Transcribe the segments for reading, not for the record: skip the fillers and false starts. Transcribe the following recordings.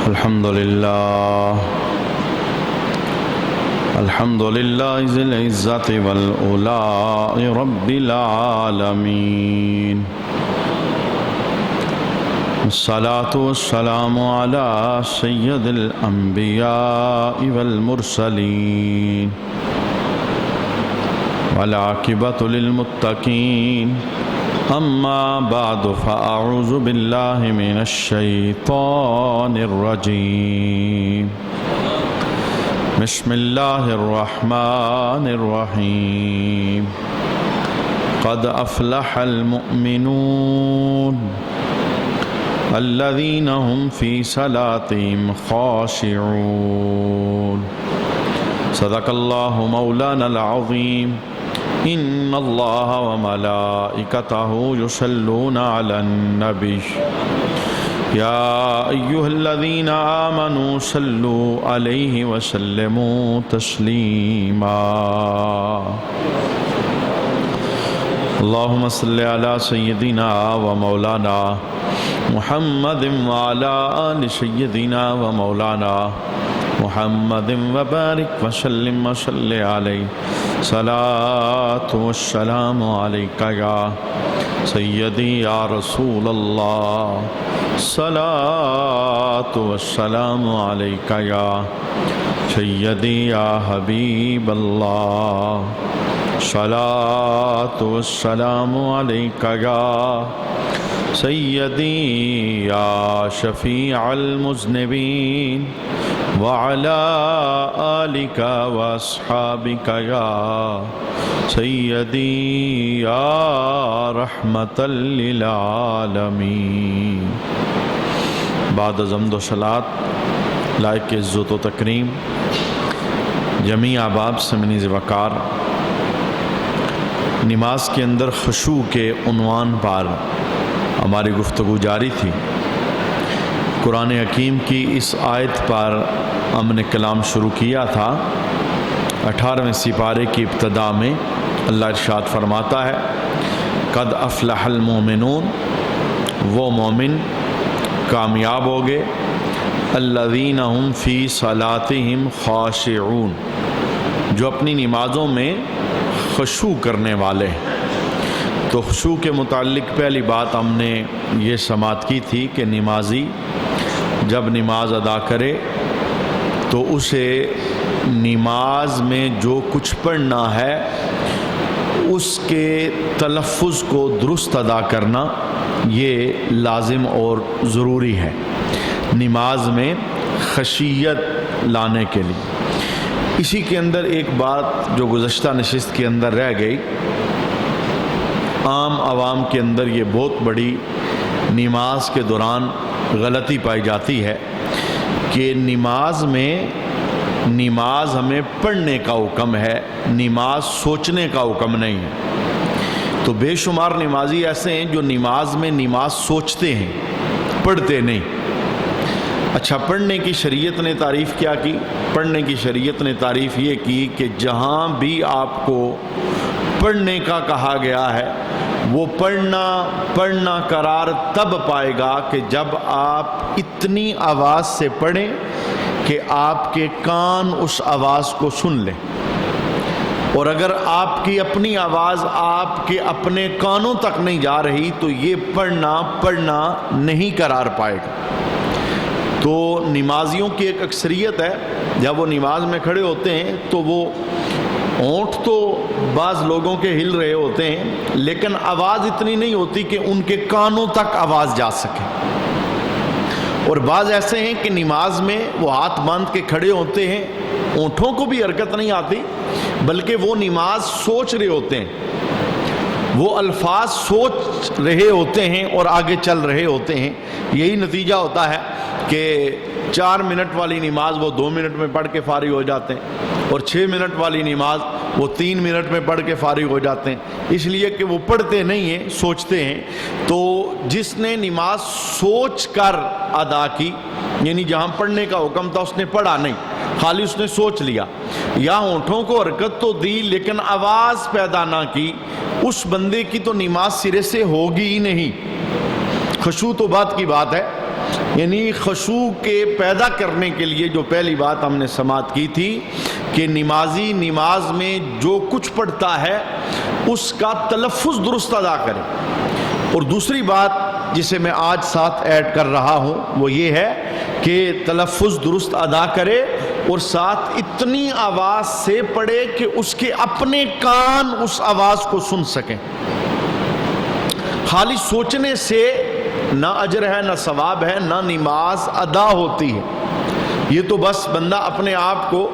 الحمد لله ذي العزة والأولاء رب العالمين، الصلاة والسلام على سيد الأنبياء والمرسلين، والعاقبة للمتقين. أما بعد فأعوذ بالله من الشيطان الرجيم. بسم الله الرحمن الرحيم. قد أفلح المؤمنون الذين هم في صلاتهم خاشعون. صدق الله مولانا العظيم. إن الله وملائكته يصلون على النبي يا أيها الذين آمنوا صلوا عليه وسلموا تسليما. اللهم صل على سيدنا ومولانا محمد وعلى آل سيدنا ومولانا محمد وبارك وسلم وصل عليه. صلاة والسلام عليك يا سيدي يا رسول الله. صلاة والسلام عليك يا سيدي يا حبيب الله. صلاة والسلام عليك يا سيدي يا شفيع المذنبين، وعلى آلك وأصحابك يا سيدي يا رحمة للعالمين. بعد حمد و صلاۃ لائق عزت و تکریم جمیع احباب سے منیز وقار، نماز کے اندر خشوع کے عنوان پر ہماری گفتگو جاری تھی. قرآن حکیم کی اس آیت پر ہم نے کلام شروع کیا تھا. 18ویں سپارے کی ابتدا میں اللہ ارشاد فرماتا ہے قد افلح المؤمنون، وہ مومن کامیاب ہو گئے، الذین هم فی صلاتہم خاشعون، جو اپنی نمازوں میں خشوع کرنے والے ہیں. تو خشوع کے متعلق پہلی بات ہم نے یہ سماعت کی تھی کہ نمازی جب نماز ادا کرے تو اسے نماز میں جو کچھ پڑھنا ہے اس کے تلفظ کو درست ادا کرنا یہ لازم اور ضروری ہے نماز میں خشیت لانے کے لیے. اسی کے اندر ایک بات جو گزشتہ نشست کے اندر رہ گئی، عام عوام کے اندر یہ بہت بڑی نماز کے دوران غلطی پائی جاتی ہے کہ نماز ہمیں پڑھنے کا حکم ہے، نماز سوچنے کا حکم نہیں ہے. تو بے شمار نمازی ایسے ہیں جو نماز میں نماز سوچتے ہیں، پڑھتے نہیں. اچھا، پڑھنے کی شریعت نے تعریف کیا کی؟ پڑھنے کی شریعت نے تعریف یہ کی کہ جہاں بھی آپ کو پڑھنے کا کہا گیا ہے وہ پڑھنا قرار تب پائے گا کہ جب آپ اتنی آواز سے پڑھیں کہ آپ کے کان اس آواز کو سن لیں. اور اگر آپ کی اپنی آواز آپ کے اپنے کانوں تک نہیں جا رہی تو یہ پڑھنا نہیں قرار پائے گا. تو نمازیوں کی ایک اکثریت ہے، جب وہ نماز میں کھڑے ہوتے ہیں تو وہ ہونٹ تو بعض لوگوں کے ہل رہے ہوتے ہیں لیکن آواز اتنی نہیں ہوتی کہ ان کے کانوں تک آواز جا سکے. اور بعض ایسے ہیں کہ نماز میں وہ ہاتھ باندھ کے کھڑے ہوتے ہیں، ہونٹوں کو بھی حرکت نہیں آتی بلکہ وہ نماز سوچ رہے ہوتے ہیں، وہ الفاظ سوچ رہے ہوتے ہیں اور آگے چل رہے ہوتے ہیں. یہی نتیجہ ہوتا ہے کہ 4 منٹ والی نماز وہ 2 منٹ میں پڑھ کے فارغ ہو جاتے ہیں، اور 6 منٹ والی نماز وہ 3 منٹ میں پڑھ کے فارغ ہو جاتے ہیں، اس لیے کہ وہ پڑھتے نہیں ہیں، سوچتے ہیں. تو جس نے نماز سوچ کر ادا کی، یعنی جہاں پڑھنے کا حکم تھا اس نے پڑھا نہیں، خالی اس نے سوچ لیا یا ہونٹوں کو حرکت تو دی لیکن آواز پیدا نہ کی، اس بندے کی تو نماز سرے سے ہوگی ہی نہیں. خشوع تو بات کی بات ہے، یعنی خشوع کے پیدا کرنے کے لیے جو پہلی بات ہم نے سماعت کی تھی کہ نمازی نماز میں جو کچھ پڑھتا ہے اس کا تلفظ درست ادا کرے، اور دوسری بات جسے میں آج ساتھ ایڈ کر رہا ہوں وہ یہ ہے کہ تلفظ درست ادا کرے اور ساتھ اتنی آواز سے پڑھے کہ اس کے اپنے کان اس آواز کو سن سکیں۔ خالی سوچنے سے نہ اجر ہے، نہ ثواب ہے، نہ نماز ادا ہوتی ہے۔ یہ تو بس بندہ اپنے آپ کو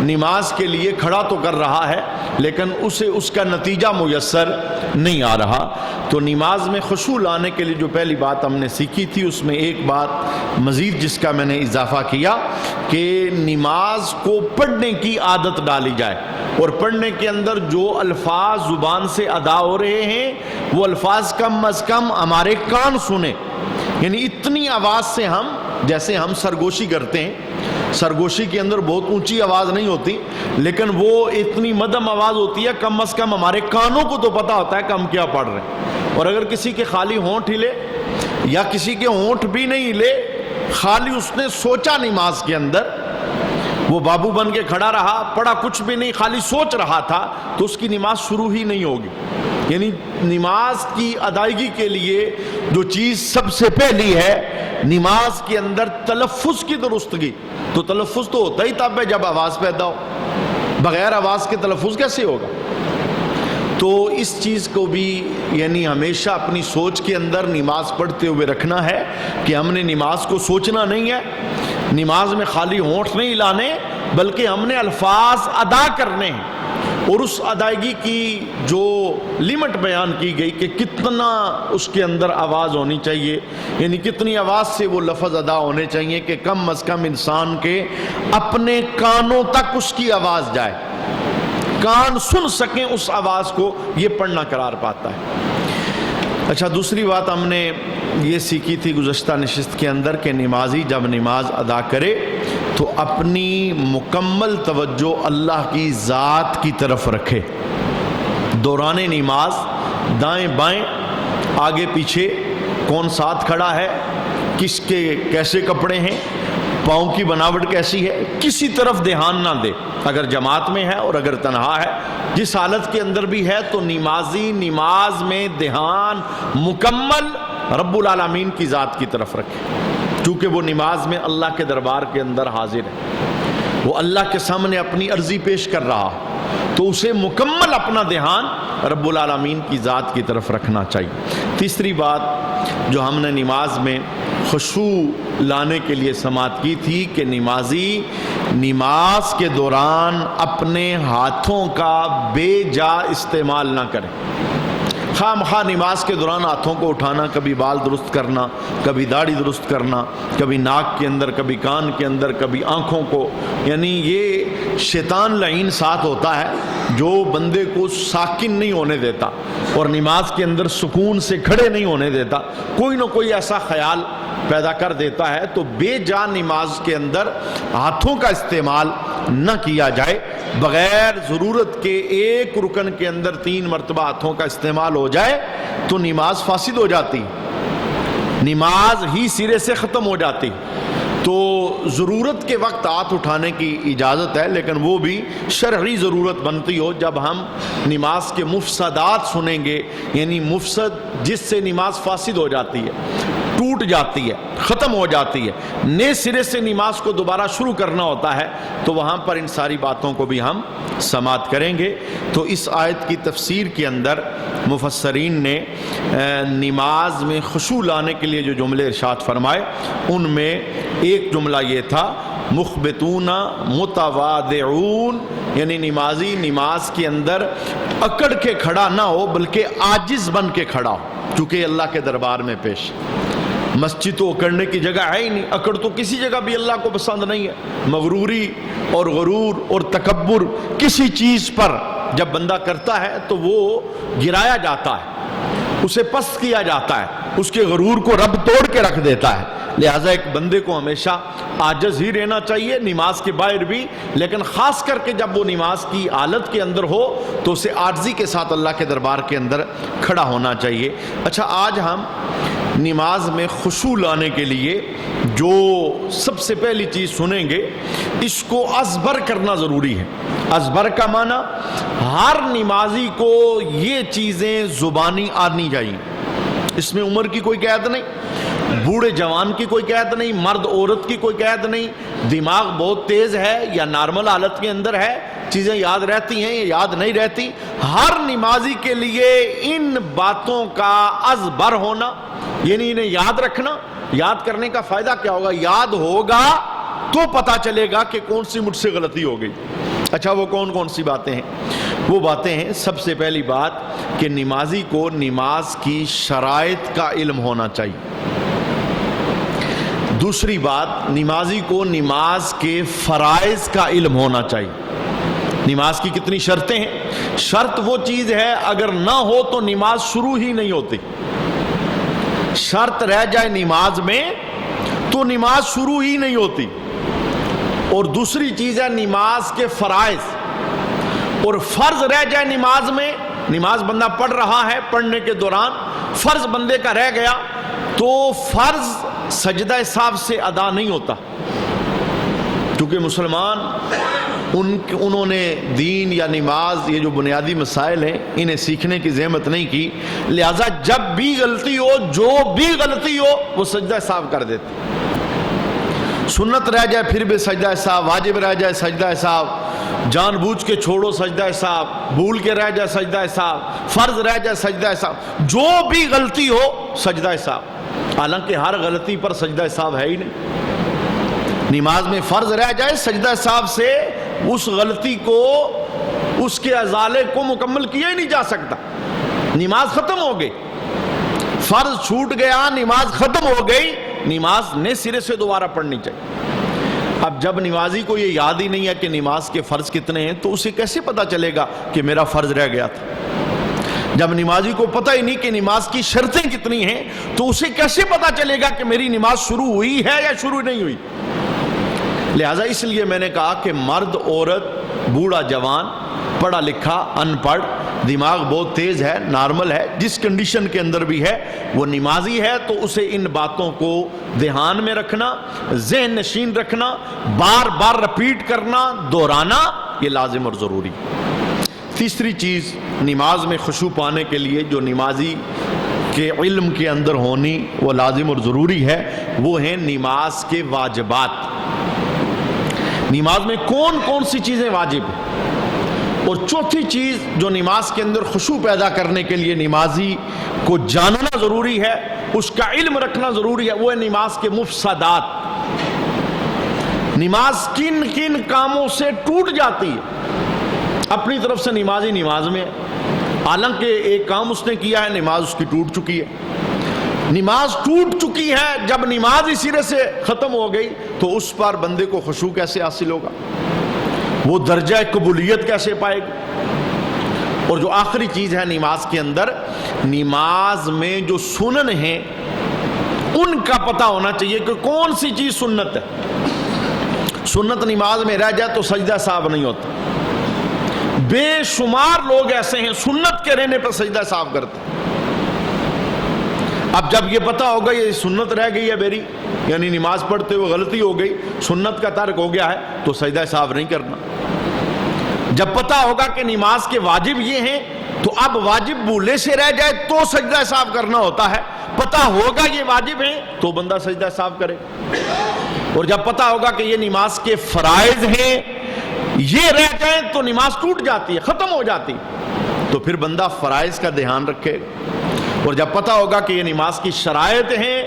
نماز کے لیے کھڑا تو کر رہا ہے لیکن اسے اس کا نتیجہ میسر نہیں آ رہا۔ تو نماز میں خشوع لانے کے لیے جو پہلی بات ہم نے سیکھی تھی اس میں ایک بات مزید جس کا میں نے اضافہ کیا کہ نماز کو پڑھنے کی عادت ڈالی جائے، اور پڑھنے کے اندر جو الفاظ زبان سے ادا ہو رہے ہیں وہ الفاظ کم از کم ہمارے کان سنیں، یعنی اتنی آواز سے ہم جیسے ہم سرگوشی کرتے ہیں، سرگوشی کے اندر بہت اونچی آواز نہیں ہوتی لیکن وہ اتنی مدھم آواز ہوتی ہے، کم از کم ہمارے کانوں کو تو پتہ ہوتا ہے کہ ہم کیا پڑھ رہے ہیں۔ اور اگر کسی کے خالی ہونٹ ہلے یا کسی کے ہونٹ بھی نہیں ہلے، خالی اس نے سوچا نماز کے اندر، وہ بابو بن کے کھڑا رہا، پڑھا کچھ بھی نہیں، خالی سوچ رہا تھا، تو اس کی نماز شروع ہی نہیں ہوگی۔ یعنی نماز کی ادائیگی کے لیے جو چیز سب سے پہلی ہے نماز کے اندر تلفظ کی درستگی، تو تلفظ تو ہوتا ہی تب ہے جب آواز پیدا ہو، بغیر آواز کے تلفظ کیسے ہوگا؟ تو اس چیز کو بھی یعنی ہمیشہ اپنی سوچ کے اندر نماز پڑھتے ہوئے رکھنا ہے کہ ہم نے نماز کو سوچنا نہیں ہے، نماز میں خالی ہونٹ نہیں لانے بلکہ ہم نے الفاظ ادا کرنے ہیں، اور اس ادائیگی کی جو لمٹ بیان کی گئی کہ کتنا اس کے اندر آواز ہونی چاہیے، یعنی کتنی آواز سے وہ لفظ ادا ہونے چاہیے کہ کم از کم انسان کے اپنے کانوں تک اس کی آواز جائے، کان سن سکیں اس آواز کو، یہ پڑھنا قرار پاتا ہے۔ اچھا، دوسری بات ہم نے یہ سیکھی تھی گزشتہ نشست کے اندر کہ نمازی جب نماز ادا کرے تو اپنی مکمل توجہ اللہ کی ذات کی طرف رکھے۔ دوران نماز دائیں بائیں آگے پیچھے کون ساتھ کھڑا ہے، کس کے کیسے کپڑے ہیں، پاؤں کی بناوٹ کیسی ہے، کسی طرف دھیان نہ دے، اگر جماعت میں ہے اور اگر تنہا ہے، جس حالت کے اندر بھی ہے تو نمازی نماز میں دھیان مکمل رب العالمین کی ذات کی طرف رکھے، چونکہ وہ نماز میں اللہ کے دربار کے اندر حاضر ہے، وہ اللہ کے سامنے اپنی عرضی پیش کر رہا ہے، تو اسے مکمل اپنا دھیان رب العالمین کی ذات کی طرف رکھنا چاہیے۔ تیسری بات جو ہم نے نماز میں خشوع لانے کے لیے سماعت کی تھی کہ نمازی نماز کے دوران اپنے ہاتھوں کا بے جا استعمال نہ کرے۔ خواہ مخواہ نماز کے دوران ہاتھوں کو اٹھانا، کبھی بال درست کرنا، کبھی داڑھی درست کرنا، کبھی ناک کے اندر، کبھی کان کے اندر، کبھی آنکھوں کو، یعنی یہ شیطان لعین ساتھ ہوتا ہے جو بندے کو ساکن نہیں ہونے دیتا اور نماز کے اندر سکون سے کھڑے نہیں ہونے دیتا، کوئی نہ کوئی ایسا خیال پیدا کر دیتا ہے۔ تو بے جا نماز کے اندر ہاتھوں کا استعمال نہ کیا جائے، بغیر ضرورت کے ایک رکن کے اندر 3 مرتبہ ہاتھوں کا استعمال ہو جائے تو نماز فاسد ہو جاتی، نماز ہی سرے سے ختم ہو جاتی۔ تو ضرورت کے وقت ہاتھ اٹھانے کی اجازت ہے، لیکن وہ بھی شرعی ضرورت بنتی ہو۔ جب ہم نماز کے مفسدات سنیں گے، یعنی مفسد جس سے نماز فاسد ہو جاتی ہے، ٹوٹ جاتی ہے، ختم ہو جاتی ہے، نئے سرے سے نماز کو دوبارہ شروع کرنا ہوتا ہے، تو وہاں پر ان ساری باتوں کو بھی ہم سماعت کریں گے۔ تو اس آیت کی تفسیر کے اندر مفسرین نے نماز میں خشوع لانے کے لیے جو جملے ارشاد فرمائے ان میں ایک جملہ یہ تھا مخبتون متواضعون، یعنی نمازی نماز کے اندر اکڑ کے کھڑا نہ ہو بلکہ عاجز بن کے کھڑا ہو، چونکہ اللہ کے دربار میں پیش۔ مسجد تو اکڑنے کی جگہ ہے ہی نہیں، اکڑ تو کسی جگہ بھی اللہ کو پسند نہیں ہے۔ مغروری اور غرور اور تکبر کسی چیز پر جب بندہ کرتا ہے تو وہ گرایا جاتا ہے، اسے پست کیا جاتا ہے، اس کے غرور کو رب توڑ کے رکھ دیتا ہے۔ لہٰذا ایک بندے کو ہمیشہ عاجز ہی رہنا چاہیے، نماز کے باہر بھی، لیکن خاص کر کے جب وہ نماز کی حالت کے اندر ہو تو اسے عاجزی کے ساتھ اللہ کے دربار کے اندر کھڑا ہونا چاہیے۔ اچھا، آج ہم نماز میں خشوع لانے کے لیے جو سب سے پہلی چیز سنیں گے اس کو ازبر کرنا ضروری ہے۔ ازبر کا معنی ہر نمازی کو یہ چیزیں زبانی آنی چاہیے۔ اس میں عمر کی کوئی قید نہیں، بوڑھے جوان کی کوئی قید نہیں، مرد عورت کی کوئی قید نہیں، دماغ بہت تیز ہے یا نارمل حالت کے اندر ہے، چیزیں یاد رہتی ہیں یا یاد نہیں رہتی۔ ہر نمازی کے لیے ان باتوں کا ازبر ہونا، یعنی انہیں یاد رکھنا۔ یاد کرنے کا فائدہ کیا ہوگا؟ یاد ہوگا تو پتا چلے گا کہ کون سی مجھ سے غلطی ہو گئی۔ اچھا، وہ کون کون سی باتیں ہیں؟ وہ باتیں ہیں، سب سے پہلی بات کہ نمازی کو نماز کی شرائط کا علم ہونا چاہیے۔ دوسری بات، نمازی کو نماز کے فرائض کا علم ہونا چاہیے۔ نماز کی کتنی شرطیں ہیں؟ شرط وہ چیز ہے اگر نہ ہو تو نماز شروع ہی نہیں ہوتی۔ شرط رہ جائے نماز میں تو نماز شروع ہی نہیں ہوتی۔ اور دوسری چیز ہے نماز کے فرائض، اور فرض رہ جائے نماز میں، نماز بندہ پڑھ رہا ہے، پڑھنے کے دوران فرض بندے کا رہ گیا تو فرض سجدہ سہو سے ادا نہیں ہوتا، کیونکہ مسلمان انہوں نے دین یا نماز، یہ جو بنیادی مسائل ہیں، انہیں سیکھنے کی زحمت نہیں کی، لہذا جب بھی غلطی ہو، جو بھی غلطی ہو، وہ سجدہ سہو کر دیتے۔ سنت رہ جائے پھر بھی سجدہ سہو، واجب رہ جائے سجدہ سہو، جان بوجھ کے چھوڑو سجدہ سہو، بھول کے رہ جائے سجدہ سہو، فرض رہ جائے سجدہ سہو، جو بھی غلطی ہو سجدہ سہو۔ حالانکہ ہر غلطی پر سجدہ سہو ہے ہی نہیں۔ نماز میں فرض رہ جائے سجدہ سہو سے اس غلطی کو، اس کے ازالے کو مکمل کیا ہی نہیں جا سکتا، نماز ختم ہو گئی۔ فرض چھوٹ گیا، نماز ختم ہو گئی، نماز نے سرے سے دوبارہ پڑھنی چاہیے۔ اب جب نمازی کو یہ یاد ہی نہیں ہے کہ نماز کے فرض کتنے ہیں تو اسے کیسے پتا چلے گا کہ میرا فرض رہ گیا تھا؟ جب نمازی کو پتہ ہی نہیں کہ نماز کی شرطیں کتنی ہیں تو اسے کیسے پتا چلے گا کہ میری نماز شروع ہوئی ہے یا شروع نہیں ہوئی؟ لہٰذا اس لیے میں نے کہا کہ مرد، عورت، بوڑھا، جوان، پڑھا لکھا، ان پڑھ، دماغ بہت تیز ہے، نارمل ہے، جس کنڈیشن کے اندر بھی ہے، وہ نمازی ہے تو اسے ان باتوں کو دھیان میں رکھنا، ذہن نشین رکھنا، بار بار رپیٹ کرنا، دہرانا، یہ لازم اور ضروری۔ تیسری چیز نماز میں خشوع پانے کے لیے جو نمازی کے علم کے اندر ہونی وہ لازم اور ضروری ہے، وہ ہیں نماز کے واجبات۔ نماز میں کون کون سی چیزیں واجب ہیں؟ اور چوتھی چیز جو نماز کے اندر خشوع پیدا کرنے کے لیے نمازی کو جاننا ضروری ہے، اس کا علم رکھنا ضروری ہے، وہ ہے نماز کے مفسدات۔ نماز کن کن کاموں سے ٹوٹ جاتی ہے؟ اپنی طرف سے نمازی نماز میں ہے، حالانکہ ایک کام اس نے کیا ہے، نماز اس کی ٹوٹ چکی ہے۔ نماز ٹوٹ چکی ہے، جب نماز اسی سرے سے ختم ہو گئی تو اس پر بندے کو خشوع کیسے حاصل ہوگا؟ وہ درجہ قبولیت کیسے پائے گا؟ اور جو آخری چیز ہے نماز کے اندر، نماز میں جو سنن ہیں ان کا پتہ ہونا چاہیے کہ کون سی چیز سنت ہے۔ سنت نماز میں رہ جائے تو سجدہ سہو نہیں ہوتا۔ بے شمار لوگ ایسے ہیں سنت کے رہنے پر سجدہ سہو کرتے۔ اب جب یہ پتہ ہوگا یہ سنت رہ گئی ہے میری، یعنی نماز پڑھتے ہوئے غلطی ہو گئی، سنت کا ترک ہو گیا ہے، تو سجدہ سہو نہیں کرنا۔ جب پتہ ہوگا کہ نماز کے واجب یہ ہیں تو اب واجب بھولے سے رہ جائے تو سجدہ سہو کرنا ہوتا ہے، پتہ ہوگا یہ واجب ہیں تو بندہ سجدہ سہو کرے۔ اور جب پتہ ہوگا کہ یہ نماز کے فرائض ہیں، یہ رہ جائیں تو نماز ٹوٹ جاتی ہے، ختم ہو جاتی، تو پھر بندہ فرائض کا دھیان رکھے۔ اور جب پتہ ہوگا کہ یہ نماز کی شرائط ہیں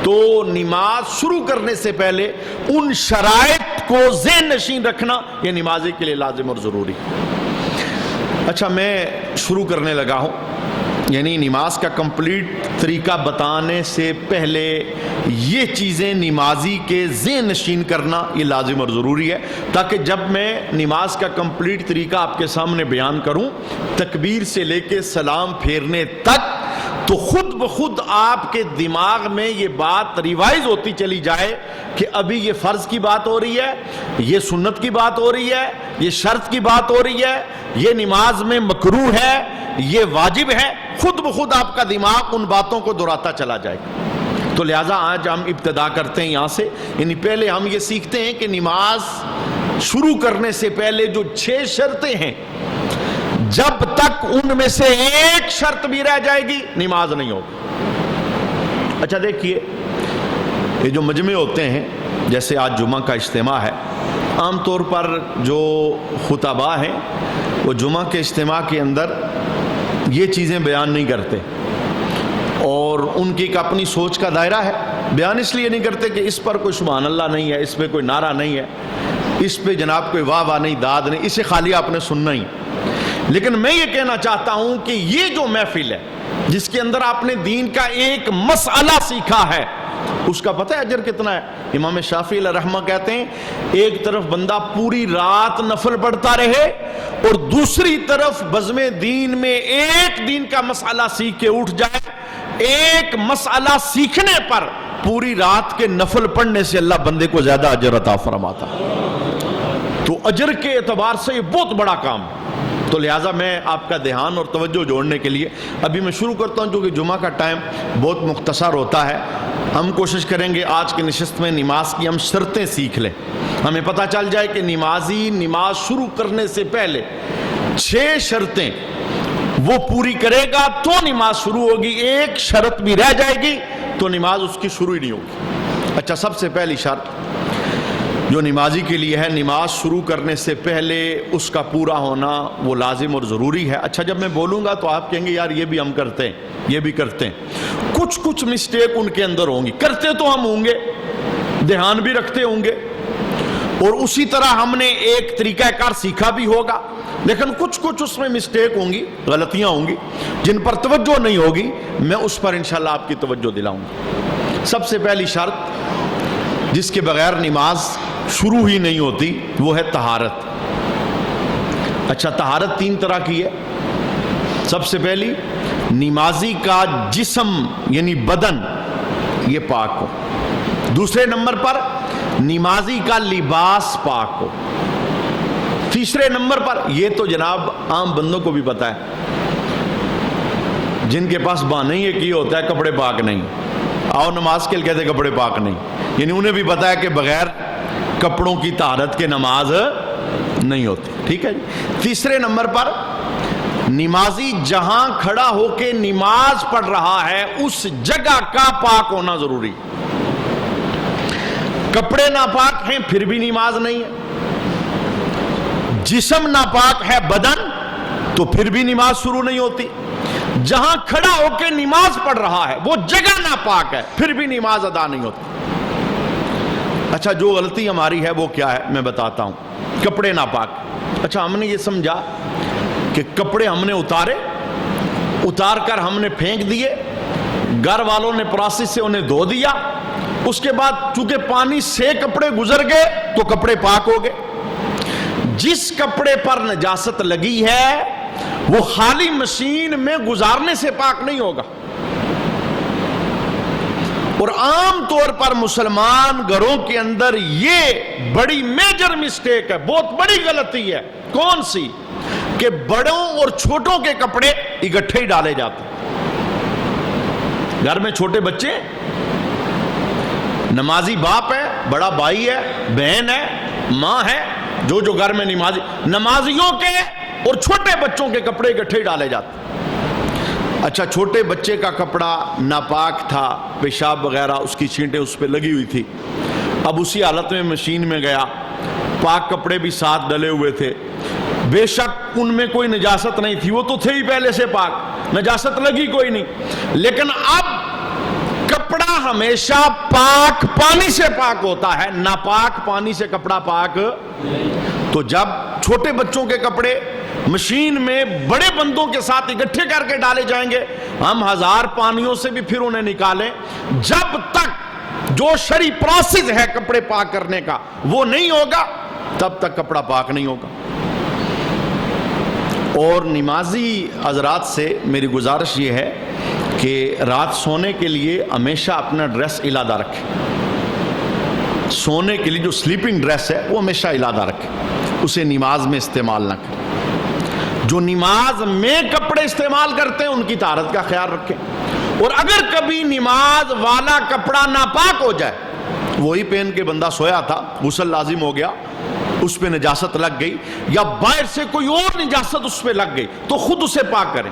تو نماز شروع کرنے سے پہلے ان شرائط کو ذہن نشین رکھنا یہ نمازی کے لیے لازم اور ضروری۔ اچھا، میں شروع کرنے لگا ہوں، یعنی نماز کا کمپلیٹ طریقہ بتانے سے پہلے یہ چیزیں نمازی کے ذہن نشین کرنا یہ لازم اور ضروری ہے، تاکہ جب میں نماز کا کمپلیٹ طریقہ آپ کے سامنے بیان کروں، تکبیر سے لے کے سلام پھیرنے تک، تو خود بخود آپ کے دماغ میں یہ بات ریوائز ہوتی چلی جائے کہ ابھی یہ فرض کی بات ہو رہی ہے، یہ سنت کی بات ہو رہی ہے، یہ شرط کی بات ہو رہی ہے، یہ نماز میں مکروہ ہے، یہ واجب ہے۔ خود بخود آپ کا دماغ ان باتوں کو دہراتا چلا جائے گا۔ تو لہٰذا آج ہم ابتدا کرتے ہیں یہاں سے، یعنی پہلے ہم یہ سیکھتے ہیں کہ نماز شروع کرنے سے پہلے جو 6 شرطیں ہیں، جب تک ان میں سے ایک شرط بھی رہ جائے گی نماز نہیں ہوگی۔ اچھا دیکھیے، یہ جو مجمع ہوتے ہیں، جیسے آج جمعہ کا اجتماع ہے، عام طور پر جو خطباء ہیں وہ جمعہ کے اجتماع کے اندر یہ چیزیں بیان نہیں کرتے، اور ان کی ایک اپنی سوچ کا دائرہ ہے۔ بیان اس لیے نہیں کرتے کہ اس پر کوئی سبحان اللہ نہیں ہے، اس پہ کوئی نعرہ نہیں ہے، اس پہ جناب کوئی واہ واہ نہیں، داد نہیں، اسے خالی آپ نے سننا ہی۔ لیکن میں یہ کہنا چاہتا ہوں کہ یہ جو محفل ہے جس کے اندر آپ نے دین کا ایک مسئلہ سیکھا ہے، اس کا پتہ ہے اجر کتنا ہے؟ امام شافعی علیہ رحمہ کہتے ہیں ایک طرف بندہ پوری رات نفل پڑھتا رہے اور دوسری طرف بزم دین میں ایک دین کا مسئلہ سیکھ کے اٹھ جائے، ایک مسئلہ سیکھنے پر پوری رات کے نفل پڑھنے سے اللہ بندے کو زیادہ اجر عطا فرماتا۔ تو اجر کے اعتبار سے یہ بہت بڑا کام ہے۔ تو لہٰذا میں آپ کا دھیان اور توجہ جوڑنے کے لیے ابھی میں شروع کرتا ہوں، کیونکہ جمعہ کا ٹائم بہت مختصر ہوتا ہے۔ ہم کوشش کریں گے آج کی نشست میں نماز کی ہم شرطیں سیکھ لیں، ہمیں پتہ چل جائے کہ نمازی نماز شروع کرنے سے پہلے 6 شرطیں وہ پوری کرے گا تو نماز شروع ہوگی، ایک شرط بھی رہ جائے گی تو نماز اس کی شروع ہی نہیں ہوگی۔ اچھا، سب سے پہلی شرط جو نمازی کے لیے ہے، نماز شروع کرنے سے پہلے اس کا پورا ہونا وہ لازم اور ضروری ہے۔ اچھا، جب میں بولوں گا تو آپ کہیں گے یار یہ بھی ہم کرتے ہیں، یہ بھی کرتے ہیں، کچھ مسٹیک ان کے اندر ہوں گی، کرتے تو ہم ہوں گے، دھیان بھی رکھتے ہوں گے، اور اسی طرح ہم نے ایک طریقہ کار سیکھا بھی ہوگا، لیکن کچھ اس میں مسٹیک ہوں گی، غلطیاں ہوں گی جن پر توجہ نہیں ہوگی، میں اس پر انشاءاللہ آپ کی توجہ دلاؤں گا۔ سب سے پہلی شرط جس کے بغیر نماز شروع ہی نہیں ہوتی وہ ہے طہارت۔ اچھا، طہارت 3 طرح کی ہے۔ سب سے پہلی، نمازی کا جسم یعنی بدن یہ پاک ہو۔ دوسرے نمبر پر نمازی کا لباس پاک ہو۔ تیسرے نمبر پر، یہ تو جناب عام بندوں کو بھی پتا ہے، جن کے پاس بہانہ یہ کیا ہوتا ہے کپڑے پاک نہیں، آؤ نماز کے لیے کہتے کپڑے پاک نہیں، یعنی انہیں بھی پتا ہے کہ بغیر کپڑوں کی طہارت کے نماز نہیں ہوتی۔ ٹھیک ہے جی۔ تیسرے نمبر پر نمازی جہاں کھڑا ہو کے نماز پڑھ رہا ہے اس جگہ کا پاک ہونا ضروری۔ کپڑے ناپاک ہیں پھر بھی نماز نہیں ہے، جسم ناپاک ہے بدن تو پھر بھی نماز شروع نہیں ہوتی، جہاں کھڑا ہو کے نماز پڑھ رہا ہے وہ جگہ ناپاک ہے پھر بھی نماز ادا نہیں ہوتی۔ اچھا، جو غلطی ہماری ہے وہ کیا ہے میں بتاتا ہوں۔ کپڑے ناپاک، اچھا ہم نے یہ سمجھا کہ کپڑے ہم نے اتار کر ہم نے پھینک دیے، گھر والوں نے پروسیس سے انہیں دھو دیا، اس کے بعد چونکہ پانی سے کپڑے گزر گئے تو کپڑے پاک ہو گئے۔ جس کپڑے پر نجاست لگی ہے وہ خالی مشین میں گزارنے سے پاک نہیں ہوگا، اور عام طور پر مسلمان گھروں کے اندر یہ بڑی میجر مسٹیک ہے، بہت بڑی غلطی ہے۔ کون سی؟ کہ بڑوں اور چھوٹوں کے کپڑے اکٹھے ہی ڈالے جاتے ہیں۔ گھر میں چھوٹے بچے، نمازی باپ ہے، بڑا بھائی ہے، بہن ہے، ماں ہے، جو گھر میں نمازیوں کے اور چھوٹے بچوں کے کپڑے اکٹھے ہی ڈالے جاتے ہیں۔ اچھا، چھوٹے بچے کا کپڑا ناپاک تھا، پیشاب وغیرہ اس کی چھینٹیں اس پہ لگی ہوئی تھی، اب اسی حالت میں مشین میں گیا، پاک کپڑے بھی ساتھ ڈلے ہوئے تھے، بے شک ان میں کوئی نجاست نہیں تھی، وہ تو تھے ہی پہلے سے پاک، نجاست لگی کوئی نہیں، لیکن اب کپڑا ہمیشہ پاک پانی سے پاک ہوتا ہے، ناپاک پانی سے کپڑا پاک۔ تو جب چھوٹے بچوں کے کپڑے مشین میں بڑے بندوں کے ساتھ اکٹھے کر کے ڈالے جائیں گے، ہم 1000 پانیوں سے بھی پھر انہیں نکالیں، جب تک جو شرعی پروسیس ہے کپڑے پاک کرنے کا وہ نہیں ہوگا تب تک کپڑا پاک نہیں ہوگا۔ اور نمازی حضرات سے میری گزارش یہ ہے کہ رات سونے کے لیے ہمیشہ اپنا ڈریس علادہ رکھیں، سونے کے لیے جو سلیپنگ ڈریس ہے وہ ہمیشہ علادہ رکھیں، اسے نماز میں استعمال نہ کریں۔ جو نماز میں کپڑے استعمال کرتے ہیں ان کی طہارت کا خیال رکھیں، اور اگر کبھی نماز والا کپڑا ناپاک ہو جائے، وہی پہن کے بندہ سویا تھا، غسل لازم ہو گیا، اس پہ نجاست لگ گئی، یا باہر سے کوئی اور نجاست اس پہ لگ گئی، تو خود اسے پاک کریں،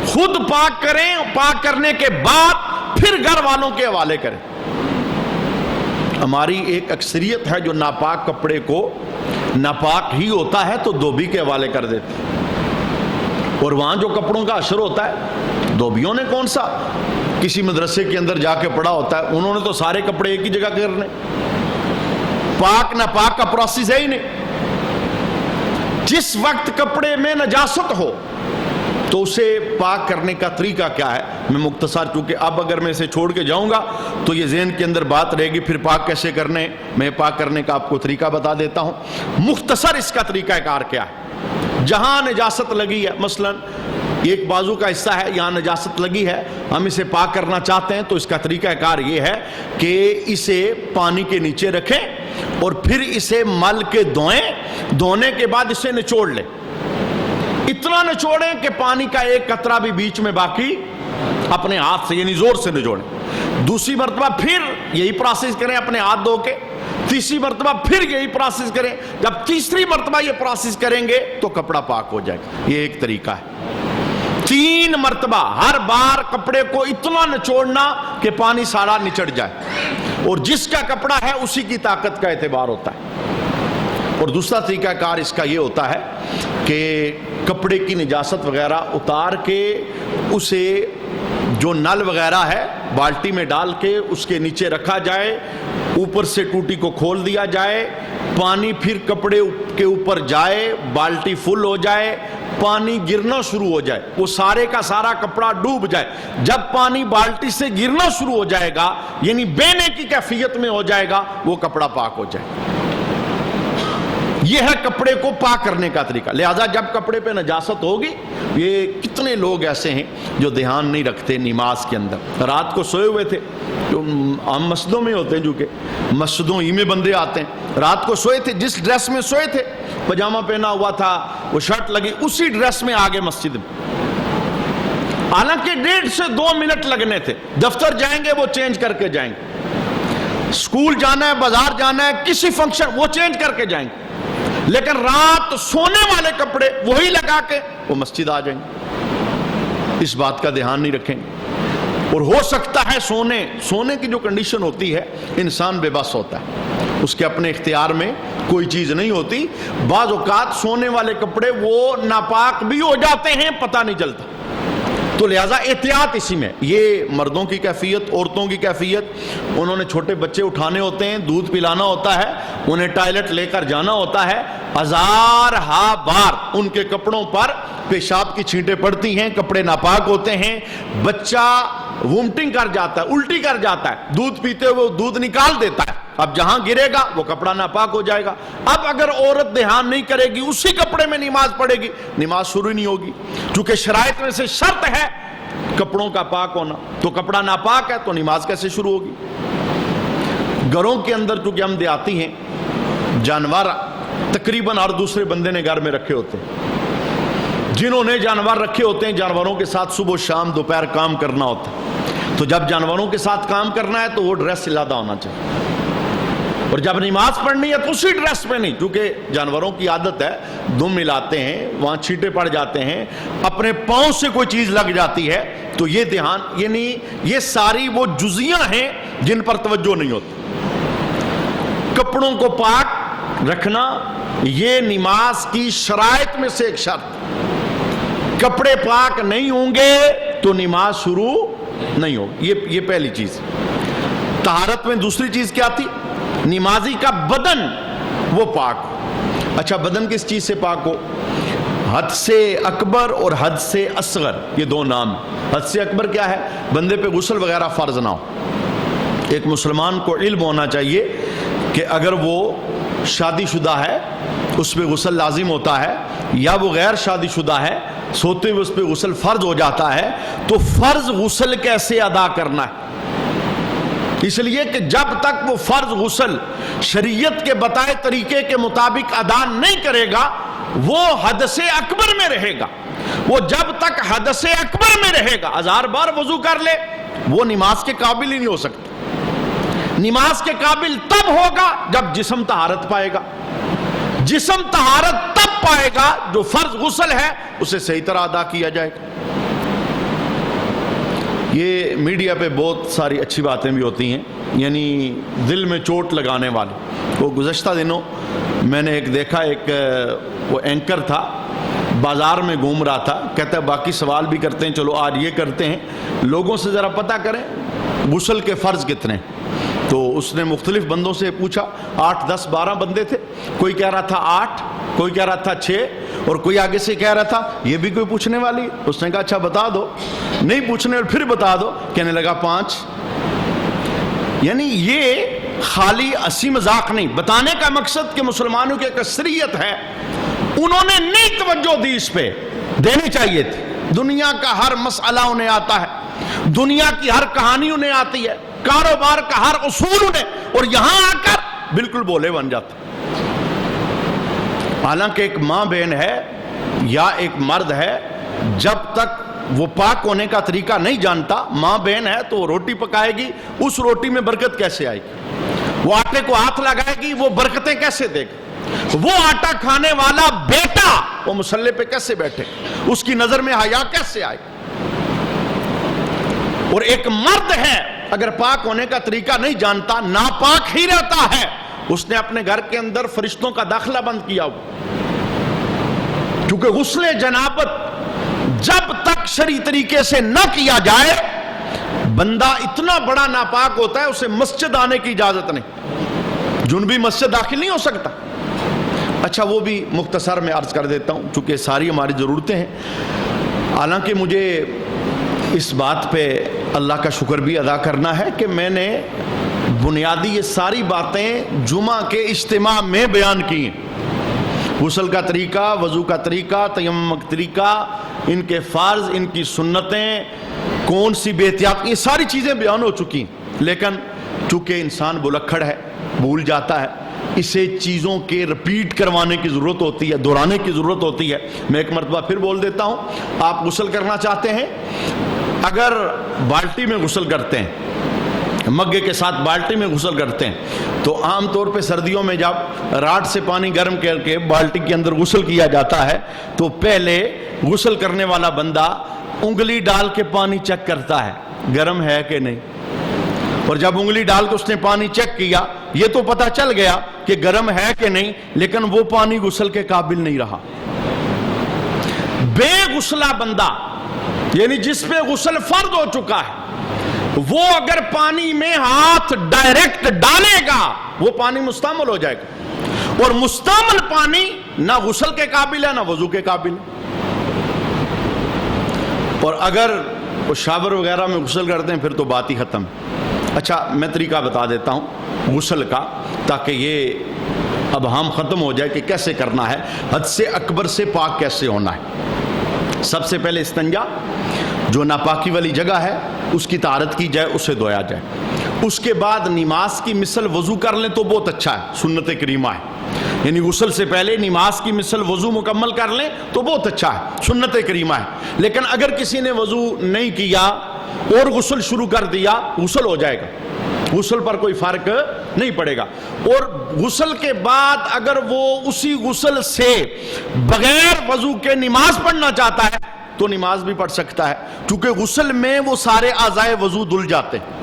خود پاک کریں، پاک کرنے کے بعد پھر گھر والوں کے حوالے کریں۔ ہماری ایک اکثریت ہے جو ناپاک کپڑے کو ناپاک ہی ہوتا ہے تو دھوبی کے حوالے کر دیتے، اور وہاں جو کپڑوں کا حشر ہوتا ہے، دھوبیوں نے کون سا کسی مدرسے کے اندر جا کے پڑھا ہوتا ہے، انہوں نے تو سارے کپڑے ایک ہی جگہ کرنے، پاک ناپاک کا پروسیس ہے ہی نہیں۔ جس وقت کپڑے میں نجاست ہو تو اسے پاک کرنے کا طریقہ کیا ہے، میں مختصر، چونکہ اب اگر میں اسے چھوڑ کے جاؤں گا تو یہ ذہن کے اندر بات رہے گی، پھر پاک کیسے کرنے، میں پاک کرنے کا آپ کو طریقہ بتا دیتا ہوں۔ مختصر اس کا طریقہ کار کیا ہے، جہاں نجاست لگی ہے، مثلا ایک بازو کا حصہ ہے، یہاں نجاست لگی ہے، ہم اسے پاک کرنا چاہتے ہیں، تو اس کا طریقہ کار یہ ہے کہ اسے پانی کے نیچے رکھیں اور پھر اسے مل کے دھوئیں، دھونے کے بعد اسے نچوڑ لیں، اتنا نچوڑیں کہ پانی کا ایک قطرہ بھی بیچ میں باقی، اپنے ہاتھ سے یعنی زور سے نچوڑیں، دوسری مرتبہ پھر یہی پروسیس کریں اپنے ہاتھ دھو کے، تیسری مرتبہ پھر یہی پروسیس کریں، جب تیسری مرتبہ یہ پروسیس کریں گے تو کپڑا پاک ہو جائے گا۔ یہ ایک طریقہ ہے، 3 مرتبہ ہر بار کپڑے کو اتنا نچوڑنا کہ پانی سارا نچڑ جائے، اور جس کا کپڑا ہے اسی کی طاقت کا اعتبار ہوتا ہے۔ اور دوسرا طریقہ کار اس کا یہ ہوتا ہے کہ کپڑے کی نجاست وغیرہ اتار کے اسے جو نل وغیرہ ہے بالٹی میں ڈال کے اس کے نیچے رکھا جائے، اوپر سے ٹوٹی کو کھول دیا جائے، پانی پھر کپڑے کے اوپر جائے، بالٹی فل ہو جائے، پانی گرنا شروع ہو جائے، وہ سارے کا سارا کپڑا ڈوب جائے، جب پانی بالٹی سے گرنا شروع ہو جائے گا یعنی بہنے کی کیفیت میں ہو جائے گا، وہ کپڑا پاک ہو جائے گا۔ یہ ہے کپڑے کو پاک کرنے کا طریقہ۔ لہذا جب کپڑے پہ نجاست ہوگی، یہ کتنے لوگ ایسے ہیں جو دھیان نہیں رکھتے نماز کے اندر، رات کو سوئے ہوئے تھے، جو عام مسجدوں میں ہوتے ہیں، جو کہ مسجدوں ہی میں بندے آتے ہیں، رات کو سوئے تھے، جس ڈریس میں سوئے تھے، پجامہ پہنا ہوا تھا، وہ شرٹ لگی، اسی ڈریس میں آگے مسجد میں، حالانکہ 1.5 سے 2 منٹ لگنے تھے، دفتر جائیں گے وہ چینج کر کے جائیں گے، اسکول جانا ہے، بازار جانا ہے، کسی فنکشن وہ چینج کر کے جائیں گے، لیکن رات سونے والے کپڑے وہی لگا کے وہ مسجد آ جائیں گے، اس بات کا دھیان نہیں رکھیں گے۔ اور ہو سکتا ہے سونے کی جو کنڈیشن ہوتی ہے، انسان بے بس ہوتا ہے، اس کے اپنے اختیار میں کوئی چیز نہیں ہوتی، بعض اوقات سونے والے کپڑے وہ ناپاک بھی ہو جاتے ہیں، پتہ نہیں چلتا، تو لہٰذا احتیاط اسی میں۔ یہ مردوں کی کیفیت، عورتوں کی کیفیت، انہوں نے چھوٹے بچے اٹھانے ہوتے ہیں، دودھ پلانا ہوتا ہے، انہیں ٹائلٹ لے کر جانا ہوتا ہے، ہزارہا بار ان کے کپڑوں پر پیشاب کی چھینٹیں پڑتی ہیں، کپڑے ناپاک ہوتے ہیں، بچہ وومٹنگ کر جاتا ہے، الٹی کر جاتا ہے، دودھ پیتے ہوئے وہ دودھ نکال دیتا ہے، اب جہاں گرے گا وہ کپڑا ناپاک ہو جائے گا۔ اب اگر عورت دھیان نہیں کرے گی، اسی کپڑے میں نماز پڑھے گی، نماز شروع نہیں ہوگی، چونکہ شرائط میں سے شرط ہے کپڑوں کا پاک ہونا، تو کپڑا ناپاک ہے تو نماز کیسے شروع ہوگی؟ گھروں کے اندر چونکہ ہم دیہاتی ہیں، جانور تقریباً ہر دوسرے بندے نے گھر میں رکھے ہوتے ہیں، جنہوں نے جانور رکھے ہوتے ہیں، جانوروں کے ساتھ صبح شام دوپہر کام کرنا ہوتا ہے، تو جب جانوروں کے ساتھ کام کرنا ہے تو وہ ڈریس علیحدہ ہونا چاہیے، اور جب نماز پڑھنی ہے تو اسی ڈریس میں نہیں، کیونکہ جانوروں کی عادت ہے دم ملاتے ہیں، وہاں چھینٹے پڑ جاتے ہیں، اپنے پاؤں سے کوئی چیز لگ جاتی ہے، تو یہ دھیان، یعنی یہ ساری وہ جزیاں ہیں جن پر توجہ نہیں ہوتی۔ کپڑوں کو پاک رکھنا یہ نماز کی شرائط میں سے ایک شرط، کپڑے پاک نہیں ہوں گے تو نماز شروع نہیں ہوگی، یہ پہلی چیز۔ طہارت میں دوسری چیز کیا تھی؟ نمازی کا بدن وہ پاک ہو۔ اچھا، بدن کس چیز سے پاک ہو؟ حد سے اکبر اور حد سے اصغر، یہ 2 نام۔ حد سے اکبر کیا ہے؟ بندے پہ غسل وغیرہ فرض نہ ہو۔ ایک مسلمان کو علم ہونا چاہیے کہ اگر وہ شادی شدہ ہے اس پہ غسل لازم ہوتا ہے، یا وہ غیر شادی شدہ ہے سوتے ہوئے اس پہ غسل فرض ہو جاتا ہے، تو فرض غسل کیسے ادا کرنا ہے؟ اس لیے کہ جب تک وہ فرض غسل شریعت کے بتائے طریقے کے مطابق ادا نہیں کرے گا، وہ حد سے اکبر میں رہے گا، وہ جب تک حدث اکبر میں رہے گا 1000 بار وضو کر لے وہ نماز کے قابل ہی نہیں ہو سکتا۔ نماز کے قابل تب ہوگا جب جسم طہارت پائے گا، جسم طہارت تب پائے گا جو فرض غسل ہے اسے صحیح طرح ادا کیا جائے گا۔ یہ میڈیا پہ بہت ساری اچھی باتیں بھی ہوتی ہیں، یعنی دل میں چوٹ لگانے والی۔ وہ گزشتہ دنوں میں نے ایک دیکھا، ایک وہ اینکر تھا، بازار میں گھوم رہا تھا، کہتا ہے باقی سوال بھی کرتے ہیں، چلو آج یہ کرتے ہیں، لوگوں سے ذرا پتہ کریں غسل کے فرض کتنے۔ تو اس نے مختلف بندوں سے پوچھا، 8 10 12 بندے تھے، کوئی کہہ رہا تھا 8، کوئی کہہ رہا تھا 6، اور کوئی آگے سے کہہ رہا تھا یہ بھی کوئی پوچھنے والی۔ اس نے کہا اچھا بتا دو، نہیں پوچھنے اور پھر بتا دو، کہنے لگا 5۔ یعنی یہ خالی ہنسی مذاق نہیں، بتانے کا مقصد کہ مسلمانوں کی اکثریت ہے، انہوں نے نہیں توجہ دی، اس پہ دینی چاہیے تھی۔ دنیا کا ہر مسئلہ انہیں آتا ہے، دنیا کی ہر کہانی انہیں آتی ہے، کاروبار کا ہر اصول انہیں، اور یہاں آ کر بالکل بولے بن جاتے۔ حالانکہ ایک ماں بہن ہے یا ایک مرد ہے، جب تک وہ پاک ہونے کا طریقہ نہیں جانتا، ماں بہن ہے تو وہ روٹی پکائے گی، اس روٹی میں برکت کیسے آئے گی؟ وہ آٹے کو ہاتھ لگائے گی، وہ برکتیں کیسے دے گی؟ وہ آٹا کھانے والا بیٹا وہ مصلے پہ کیسے بیٹھے؟ اس کی نظر میں حیا کیسے آئے؟ اور ایک مرد ہے اگر پاک ہونے کا طریقہ نہیں جانتا، ناپاک ہی رہتا ہے، اس نے اپنے گھر کے اندر فرشتوں کا داخلہ بند کیا ہوا، کیونکہ غسل جنابت جب تک شرعی طریقے سے نہ کیا جائے بندہ اتنا بڑا ناپاک ہوتا ہے اسے مسجد آنے کی اجازت نہیں، جنبی مسجد داخل نہیں ہو سکتا۔ اچھا وہ بھی مختصر میں عرض کر دیتا ہوں چونکہ ساری ہماری ضرورتیں ہیں۔ حالانکہ مجھے اس بات پہ اللہ کا شکر بھی ادا کرنا ہے کہ میں نے بنیادی یہ ساری باتیں جمعہ کے اجتماع میں بیان کی ہیں، غسل کا طریقہ، وضو کا طریقہ، تیمم کا طریقہ، ان کے فرض، ان کی سنتیں، کون سی بے احتیاط، یہ ساری چیزیں بیان ہو چکی ہیں۔ لیکن چونکہ انسان بلکھڑ ہے، بھول جاتا ہے، اسے چیزوں کے رپیٹ کروانے کی ضرورت ہوتی ہے، دہرانے کی ضرورت ہوتی ہے۔ میں ایک مرتبہ پھر بول دیتا ہوں، آپ غسل کرنا چاہتے ہیں، اگر بالٹی میں غسل کرتے ہیں، مگے کے ساتھ بالٹی میں غسل کرتے ہیں، تو عام طور پہ سردیوں میں جب راڈ سے پانی گرم کر کے بالٹی کے اندر غسل کیا جاتا ہے تو پہلے غسل کرنے والا بندہ انگلی ڈال کے پانی چیک کرتا ہے گرم ہے کہ نہیں، اور جب انگلی ڈال کے اس نے پانی چیک کیا یہ تو پتہ چل گیا کہ گرم ہے کہ نہیں، لیکن وہ پانی غسل کے قابل نہیں رہا۔ بے غسلہ بندہ یعنی جس پہ غسل فرض ہو چکا ہے، وہ اگر پانی میں ہاتھ ڈائریکٹ ڈالے گا وہ پانی مستعمل ہو جائے گا، اور مستعمل پانی نہ غسل کے قابل ہے نہ وضو کے قابل ہے۔ اور اگر وہ شاور وغیرہ میں غسل کرتے ہیں پھر تو بات ہی ختم۔ اچھا میں طریقہ بتا دیتا ہوں غسل کا، تاکہ یہ اب ہم ختم ہو جائے کہ کیسے کرنا ہے، حد سے اکبر سے پاک کیسے ہونا ہے۔ سب سے پہلے استنجا، جو ناپاکی والی جگہ ہے اس کی طہارت کی جائے، اسے دھویا جائے۔ اس کے بعد نماز کی مثل وضو کر لیں تو بہت اچھا ہے، سنت کریمہ ہے، یعنی غسل سے پہلے نماز کی مثل وضو مکمل کر لیں تو بہت اچھا ہے، سنت کریمہ ہے۔ لیکن اگر کسی نے وضو نہیں کیا اور غسل شروع کر دیا غسل ہو جائے گا، غسل پر کوئی فرق نہیں پڑے گا۔ اور غسل کے بعد اگر وہ اسی غسل سے بغیر وضو کے نماز پڑھنا چاہتا ہے تو نماز بھی پڑھ سکتا ہے، کیونکہ غسل میں وہ سارے اعضائے وضو دھل جاتے ہیں،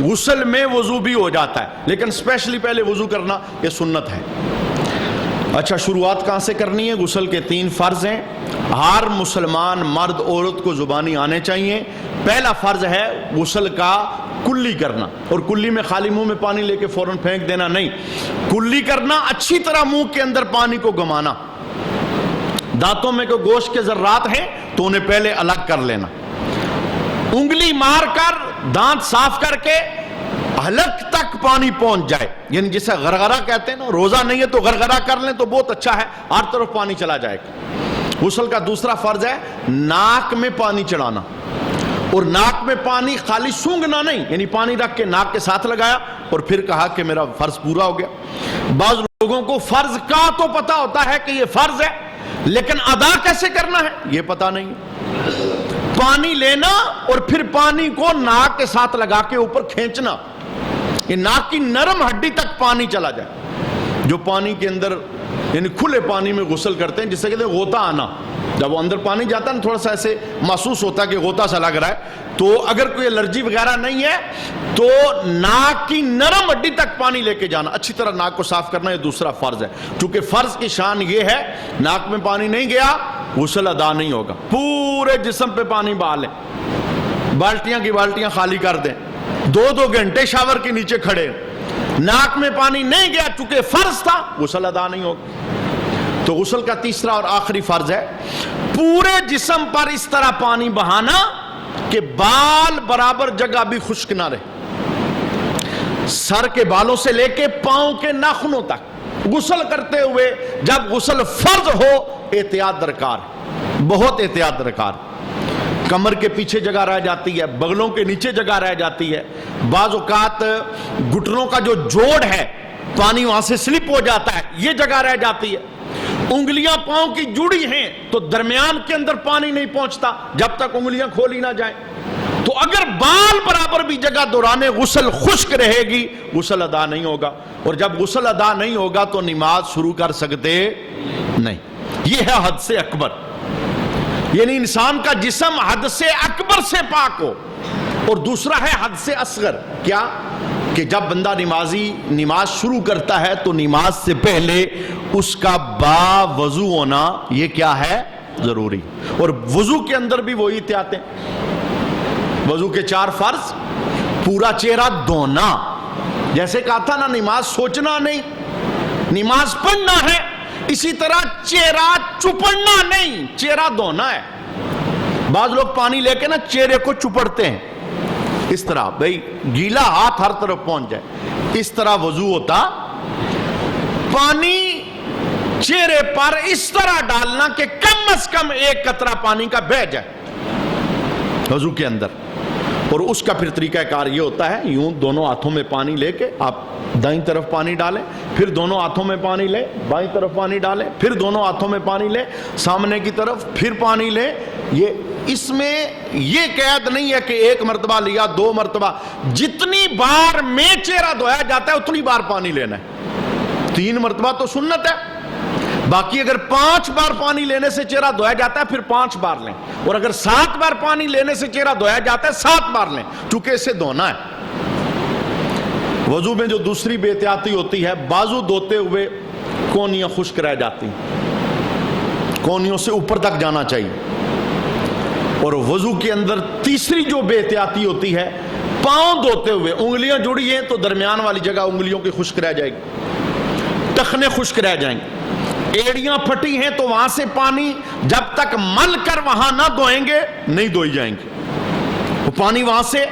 غسل میں وضو بھی ہو جاتا ہے، لیکن اسپیشلی پہلے وضو کرنا یہ سنت ہے۔ اچھا شروعات کہاں سے کرنی ہے؟ غسل کے 3 فرض ہیں، ہر مسلمان مرد عورت کو زبانی آنے چاہیے۔ پہلا فرض ہے غسل کا کلی کرنا، اور کلی میں خالی منہ میں پانی لے کے فوراً پھینک دینا نہیں، کلی کرنا اچھی طرح منہ کے اندر پانی کو گمانا، دانتوں میں کوئی گوشت کے ذرات ہیں تو انہیں پہلے الگ کر لینا، انگلی مار کر دانت صاف کر کے حلق تک پانی پہنچ جائے، یعنی جسے غرغرہ کہتے ہیں نا، روزہ نہیں ہے تو غرغرہ کر لیں تو بہت اچھا ہے، ہر طرف پانی چلا جائے گا۔ غسل کا دوسرا فرض ہے ناک میں پانی چڑھانا، اور ناک میں پانی خالی سونگھنا نہیں، یعنی پانی رکھ کے ناک کے ساتھ لگایا اور پھر کہا کہ میرا فرض پورا ہو گیا۔ بعض لوگوں کو فرض کا تو پتہ ہوتا ہے کہ یہ فرض ہے، لیکن ادا کیسے کرنا ہے یہ پتا نہیں. پانی لینا اور پھر پانی کو ناک کے ساتھ لگا کے اوپر کھینچنا, کہ ناک کی نرم ہڈی تک پانی چلا جائے. جو پانی کے اندر یعنی کھلے پانی میں غسل کرتے ہیں, جسے کہتے ہیں غوطہ آنا, جب وہ اندر پانی جاتا ہے نا تھوڑا سا ایسے محسوس ہوتا ہے کہ غوطہ سا لگ رہا ہے, تو اگر کوئی الرجی وغیرہ نہیں ہے تو ناک کی نرم ہڈی تک پانی لے کے جانا, اچھی طرح ناک کو صاف کرنا, یہ دوسرا فرض ہے. چونکہ فرض کی شان یہ ہے, ناک میں پانی نہیں گیا غسل ادا نہیں ہوگا. پورے جسم پہ پانی بہا لیں, بالٹیاں کی بالٹیاں خالی کر دیں, 2 گھنٹے شاور کے نیچے کھڑے, ناک میں پانی نہیں گیا چونکہ فرض تھا, غسل ادا نہیں ہوگا. تو غسل کا تیسرا اور آخری فرض ہے پورے جسم پر اس طرح پانی بہانا کہ بال برابر جگہ بھی خشک نہ رہے, سر کے بالوں سے لے کے پاؤں کے ناخنوں تک غسل کرتے ہوئے. جب غسل فرض ہو احتیاط درکار, بہت احتیاط درکار. کمر کے پیچھے جگہ رہ جاتی ہے, بغلوں کے نیچے جگہ رہ جاتی ہے, بعض اوقات گھٹنوں کا جو جوڑ ہے پانی وہاں سے سلپ ہو جاتا ہے, یہ جگہ رہ جاتی ہے. انگلیاں پاؤں کی جڑی ہیں تو درمیان کے اندر پانی نہیں پہنچتا جب تک انگلیاں کھولی نہ جائیں. تو اگر بال برابر بھی جگہ دوران غسل خشک رہے گی غسل ادا نہیں ہوگا, اور جب غسل ادا نہیں ہوگا تو نماز شروع کر سکتے نہیں. یہ ہے حد سے اکبر, یعنی انسان کا جسم حد سے اکبر سے پاک ہو. اور دوسرا ہے حد سے اصغر. کیا کہ جب بندہ نماز شروع کرتا ہے تو نماز سے پہلے اس کا با وضو ہونا یہ کیا ہے ضروری. اور وضو کے اندر بھی وہی احتیاطیں, وضو کے 4 فرض, پورا چہرہ دھونا, جیسے کہا تھا نا نماز سوچنا نہیں, نماز پڑھنا ہے, اسی طرح چہرہ چپڑنا نہیں, چہرہ دھونا ہے. بعض لوگ پانی لے کے نا چہرے کو چپڑتے ہیں اس طرح, بھئی گیلا ہاتھ ہر طرف پہنچ جائے, اس طرح وضو ہوتا. پانی چہرے پر اس طرح ڈالنا کہ کم از کم 1 قطرہ پانی کا بہہ جائے وضو کے اندر. اور اس کا پھر طریقہ کار یہ ہوتا ہے, یوں دونوں ہاتھوں میں پانی لے کے آپ دائیں طرف پانی ڈالیں, پھر دونوں ہاتھوں میں پانی لیں, بائیں طرف پانی ڈالیں, پھر دونوں ہاتھوں میں پانی لیں, سامنے کی طرف پھر پانی لیں. اس میں یہ قید نہیں ہے کہ 1 مرتبہ لیا 2 مرتبہ, جتنی بار میں چہرہ دھویا جاتا ہے اتنی بار پانی لینا ہے. 3 مرتبہ تو سنت ہے, باقی اگر 5 بار پانی لینے سے چہرہ دھویا جاتا ہے پھر 5 بار لیں, اور اگر 7 بار پانی لینے سے چہرہ دھویا جاتا ہے 7 بار لیں, چونکہ اسے دھونا ہے. وضو میں جو دوسری بے احتیاطی ہوتی ہے, بازو دھوتے ہوئے کونیاں خشک رہ جاتی, کونیوں سے اوپر تک جانا چاہیے. اور وضو کے اندر تیسری جو بے احتیاطی ہوتی ہے, پاؤں دھوتے ہوئے انگلیاں جڑی ہیں تو درمیان والی جگہ انگلیوں کی خشک رہ جائے گی, ٹخنے خشک رہ جائیں گے, ایڑیاں پھٹی ہیں تو وہاں سے پانی جب تک مل کر وہاں نہ دھوئیں گے نہیں دھوئی جائیں گے, وہ پانی وہاں سے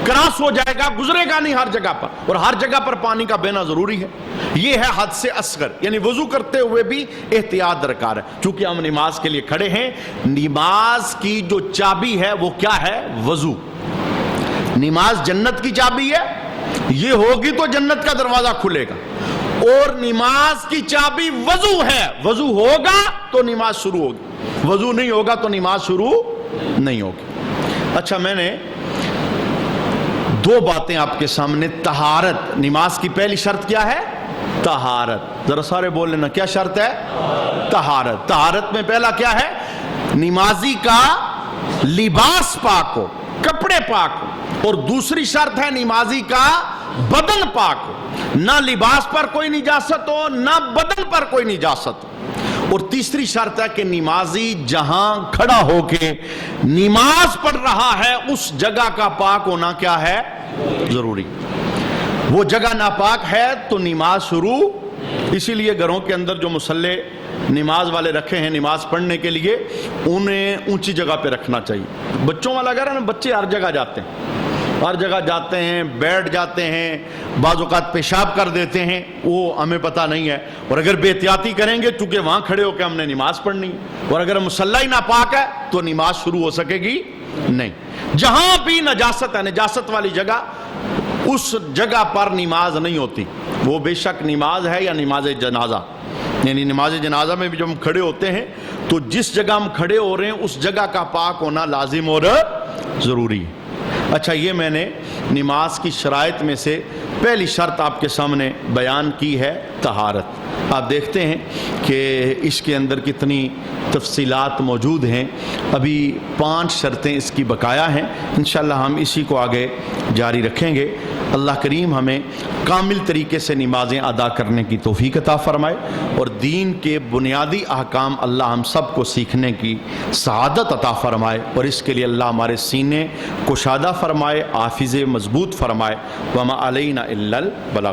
کراس ہو جائے گا, گزرے گا نہیں ہر جگہ پر, اور ہر جگہ پر پانی کا بہنا ضروری ہے. یہ ہے حد سے اصغر, یعنی وضو کرتے ہوئے بھی احتیاط درکار ہے. چونکہ ہم نماز کے لیے کھڑے ہیں, نماز کی جو چابی ہے وہ کیا ہے وضو. نماز جنت کی چابی ہے, یہ ہوگی تو جنت کا دروازہ کھلے گا, اور نماز کی چابی وضو ہے, وضو ہوگا تو نماز شروع ہوگی, وضو نہیں ہوگا تو نماز شروع نہیں ہوگی. اچھا, میں نے 2 باتیں آپ کے سامنے. طہارت, نماز کی پہلی شرط کیا ہے طہارت, ذرا سارے بول لینا کیا شرط ہے طہارت. طہارت میں پہلا کیا ہے, نمازی کا لباس پاک ہو, کپڑے پاک ہو, اور دوسری شرط ہے نمازی کا بدن پاک ہو, نہ لباس پر کوئی نجاست ہو نہ بدن پر کوئی نجاست ہو. اور تیسری شرط ہے کہ نمازی جہاں کھڑا ہو کے نماز پڑھ رہا ہے اس جگہ کا پاک ہونا کیا ہے ضروری. وہ جگہ ناپاک ہے تو نماز شروع. اسی لیے گھروں کے اندر جو مصلے نماز والے رکھے ہیں نماز پڑھنے کے لیے, انہیں اونچی جگہ پہ رکھنا چاہیے. بچوں والا گھر ہے نا, بچے ہر جگہ جاتے ہیں, ہر جگہ جاتے ہیں, بیٹھ جاتے ہیں, بعض اوقات پیشاب کر دیتے ہیں, وہ ہمیں پتہ نہیں ہے. اور اگر بے احتیاطی کریں گے چونکہ وہاں کھڑے ہو کے ہم نے نماز پڑھنی, اور اگر مصلی ہی ناپاک ہے تو نماز شروع ہو سکے گی نہیں. جہاں بھی نجاست ہے, نجاست والی جگہ, اس جگہ پر نماز نہیں ہوتی, وہ بے شک نماز ہے یا نماز جنازہ. یعنی نماز جنازہ میں بھی جب ہم کھڑے ہوتے ہیں تو جس جگہ ہم کھڑے ہو رہے ہیں اس جگہ کا پاک ہونا لازم اور ضروری ہے۔ اچھا، یہ میں نے نماز کی شرائط میں سے پہلی شرط آپ کے سامنے بیان کی ہے، طہارت۔ آپ دیکھتے ہیں کہ اس کے اندر کتنی تفصیلات موجود ہیں، ابھی 5 شرطیں اس کی بقایا ہیں، انشاءاللہ ہم اسی کو آگے جاری رکھیں گے۔ اللہ کریم ہمیں کامل طریقے سے نمازیں ادا کرنے کی توفیق عطا فرمائے، اور دین کے بنیادی احکام اللہ ہم سب کو سیکھنے کی سعادت عطا فرمائے، اور اس کے لیے اللہ ہمارے سینے کشادہ فرمائے، حافظ مضبوط فرمائے۔ وما علینا الا البلاغ۔